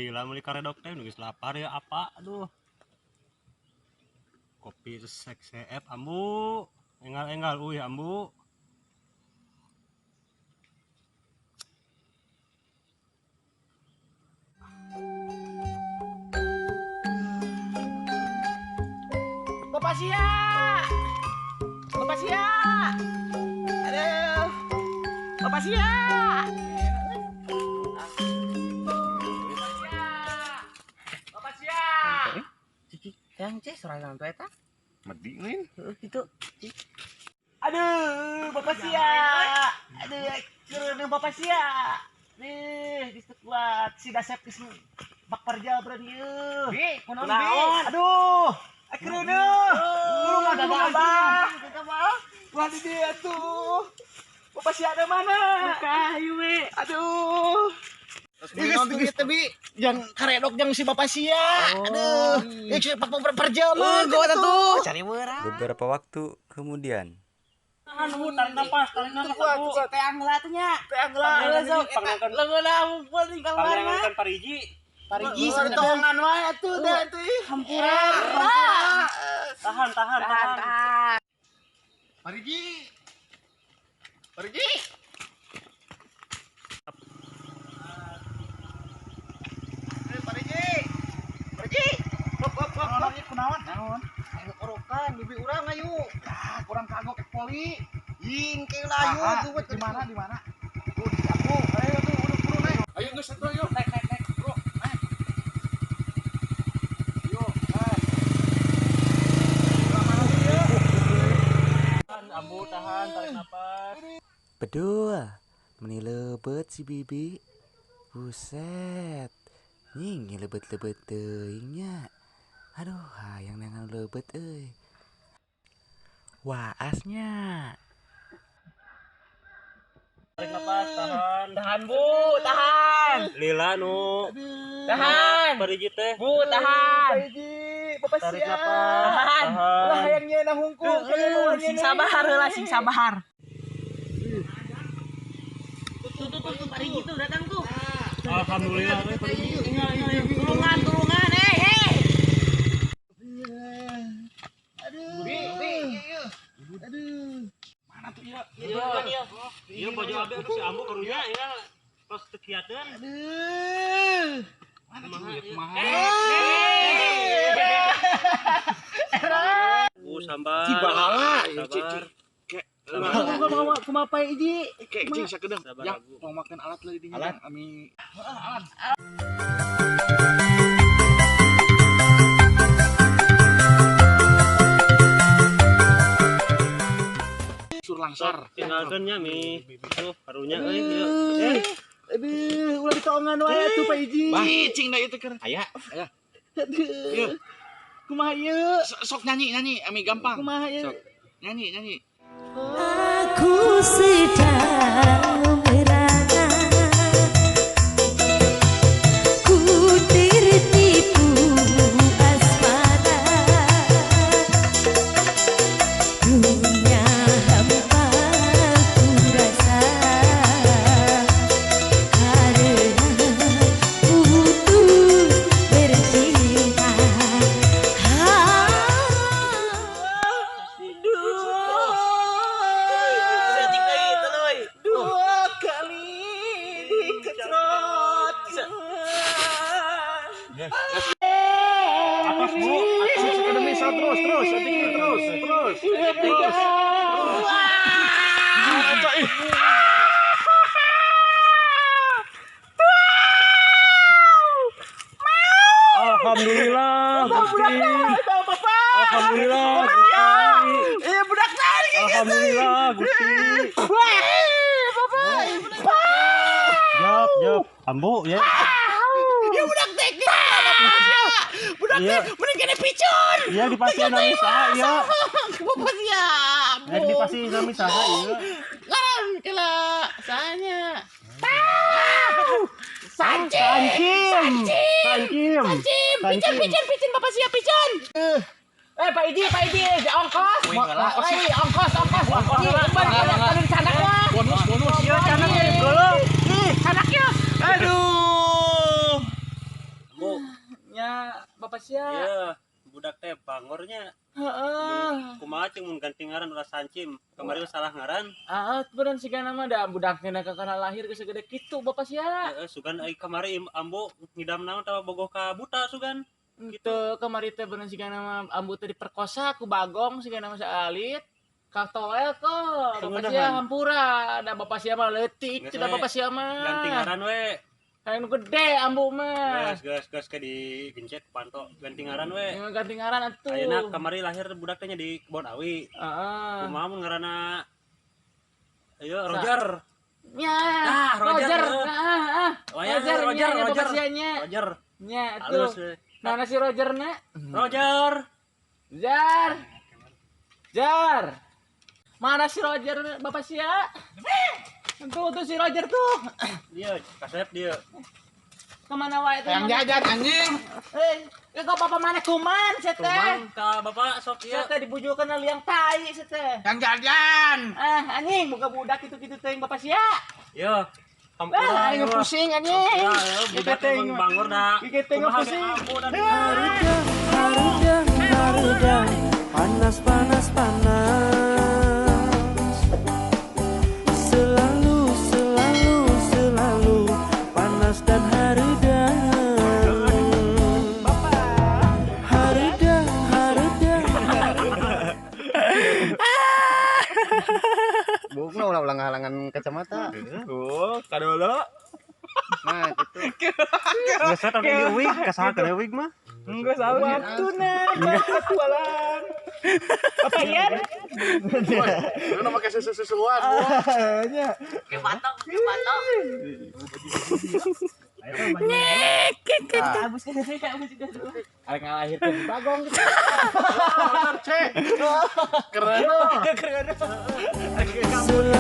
Lila meuli karedok teh geus lapar ya apa aduh. Kopi resek seep ambu. Enggal-enggal uy ambu. Bapak Sia! Bapak Sia! Aduh! Bapak Sia! Bapak Sia! Ciki, yang serangan tuh eta? Medi min. Gitu. Aduh, Bapak Sia! Aduh, kereuneuh Bapak Sia! Nih, disekuat si dasep geus bak parja berani yeuh. Bi, kunaon? Aduh! Kereuneuh. Lu ada abah. Wah di dia tuh. Bapak Sia ada mana? Kayu we. Aduh. Geus tapi yang karedok yang si Bapak Sia. Aduh. Geus pak perjalanan gua tuh. Cari beurang. Beberapa waktu kemudian. Anu tarik napas, tarik napas ambu. Teh angla teh nya. Teh angla. Leungeuna ampun tinggal mana? Panggilkan Pariji. Parigi satongan wae atuh da teh. Hampuran. Tahan. Parigi. Parigi. Parigi. Parigi. Hop. Kunaon? Naon? Ayo orokan bibi urang ayo. Ah, kurang kagok ke poli. Ing ke layu tuh di mana? Tuh di aku. Ayo tuh urut naik. Ayo geus atuh yuk. Naik. Bro, naik. Yuk, naik. Ambu tahan, tarik napas. Bedul, meni lebet si bibi. Buset, nying lebet-lebet teuing nya. Aduh, hayang nengan lebet euy. Waasnya. Tarik napas, tahan. Tahan Bu, tahan. Lila nu. Tahan. Pariji teh. Bu, tahan. Bapak Tarik Sia. napas, Tahan. tahan. Ulah hayang nyeuna hungkul. Sing sabar heula, sing sabar. Tuh, Parigi tuh datang tuh. Alhamdulillah we Pariji. Tulungan, hei. Aduh. Aduh. Mana tuh ya? Iya baju abi aduh si ambu karunya ya. Pas kekiatan. Aduh. Mana Kumaha? Sabar. Cibahala. Sabar. Kumaha Iji? Kayak cing sakedeung. Sabar, Ya, Abu. mau makan alat lagi di Alat? Ami. Sur langsar. Tinggalkeun nya mi. Tuh karunya euy ieu. Aduh, ulah ditaongan wae atuh Pak Iji. Cing da itu keur. Aya. Aduh. Kumaha ieu? Sok nyanyi, Ami gampang. Kumaha ieu? Sok. Nyanyi. Aku sedang merana, ku tertipu asmara, dunia hampa ku rasa, karena putus bercinta. Dua kali diketrot. Atas Bu. Terus. Alhamdulillah Gusti. Alhamdulillah Gusti. Budak narik. Alhamdulillah Gusti. Bapak. Jap. Ambu ya. Ya budak teknik. Budak mending kena picur. Iya dipastiin nami saha ya. Bapak siap. Nek dipastiin nami saha ieu. Kan kela sanya. Sancim. Picin Bapak siap picin. Pak Iji, ongkos. Ongkos. Ini canak mah. Bonus. Iya, canaknya digolong. Canaknya. Aduh. Bapak sia. Iya, budak teh bangornya. Heeh. Kumaha cing mun ganti ngaran ulah sancim. Kemarin salah ngaran. Beneran sih nama da budaknya kakana lahir geus segede kitu Bapak sia. Sugan ai kamari ambo ngidam naon tah bogoh ka buta sugan. Gitu kemarin teh beneran sih nama ambu teh diperkosa ku Bagong sih nama saalit. Kak Toel kok. Bapak sia hampura. Da Bapak sia mah leutik, cenah Bapak sia mah. Ganti ngaran we. Kayak nu gede ambu mah. Gas ke di gencet panto ganti ngaran we. Yang ganti ngaran atuh. Ayeuna kamari lahir budak teh nya di Kebon Awi. Heeh. Kumaha mun ngaranna ayo Roger. Nya. Roger. Roger. Bapak sia nya. Roger. Nya Halus. atuh. Mana si Rogerna? Roger. Jar. Mana si Roger Bapak sia? Tuh si Roger tuh. Dia kasep dia. Kemana wae tuh? Yang jajan anjing. Kok Bapak mana kuman sia teh? Kuman ka Bapak sok Sia ieu. teh dibujukeun liang tai sia teh. Yang jajan. Anjing buka budak kitu-kitu teh Bapak sia. Yo. Hampura. Aing pusing anjing. Budak teh bangor da. Iki teh pusing. Harudah, panas, panas, panas. Selalu, selalu, selalu panas dan harudah. Harudah, harudah. Bukna ulah halangan kacamata. Kadolo. Nah, gitu. Geus eta di wig, kasaha kana wig mah? Enggak salah. Waktu jualan. Apa ya? Lu pakai susu-susuan. Nya. Ke batok. Abis dulu. Arek ngalahir ke Bagong gitu. Keren. Keren. Selalu,